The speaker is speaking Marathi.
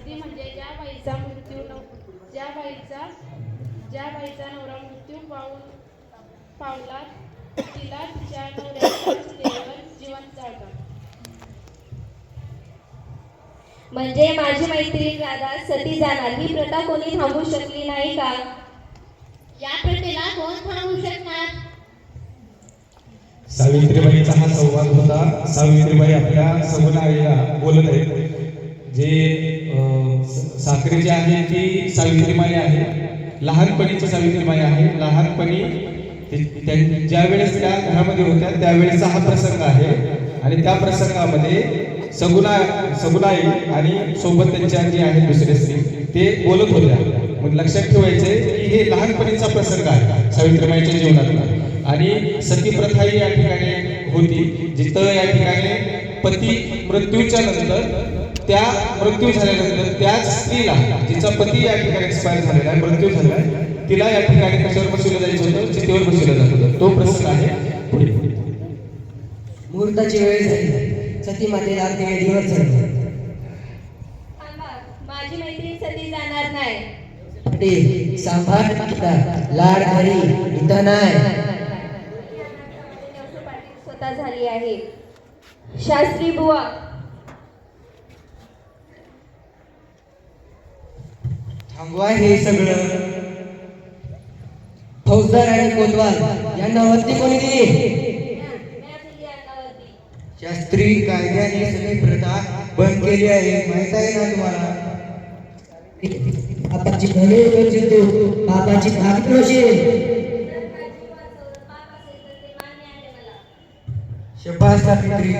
ती म्हणजे ज्या बाईचा नवरा मृत्यू पावला तिला तिच्या नवऱ्याच्या चितेवर जिवंत जाळतात. म्हणजे माझी मैत्रीण राधा सती जाणार ही प्रथा कोणी थांबवू शकली नाही का? या प्रथेला कोण थांबवू शकणार? सावित्रीबाईचा हा संवाद होता. सावित्रीबाई आपल्या सगुना आईला बोलत आहेत. जे साखरे जे आहे ती सावित्रीमाई आहे, लहानपणीची सावित्रीमाई आहे. लहानपणी ज्या वेळेस त्या घरामध्ये होत्या त्यावेळेसचा हा प्रसंग आहे आणि त्या प्रसंगामध्ये सगुनाई आणि सोबत त्यांच्या जे आहेत दुसरे स्त्री ते बोलत होत्या. मग लक्षात ठेवायचे की हे लहानपणीचा प्रसंग आहे सावित्रीमाईच्या जीवनातला. आणि सती प्रथा ही या ठिकाणी होती, जिथं या ठिकाणी पती मृत्यूच्या नंतर मृत्यू झाल्यानंतर त्याच स्त्रीला, जिचा पती या ठिकाणी एक्सपायर झालेला आहे, मृत्यू झालेला आहे, तिला या ठिकाणी कशावर बसवलं जायचं होतं? चितेवर बसवलं जात होतं. तो प्रसंग आहे. पुढे मुहूर्ताची वेळ झाली, सती मातेला अगदी वेळीवर चढली. माझी मैत्रीण सती जाणार नाही. पाटील सांभाळ लाड घरी इथं नाही. स्वतः झाली आहे. शास्त्री बुवा, थांबवा हे सगळं. फौजदार आणि कोतवाल यांना वरती कोणी दिली? शास्त्री कायद्याने सगळी प्रथा बंद केली आहे, माहित आहे ना तुम्हाला? बापाची भले बापाची भागीची शबास सावित्री.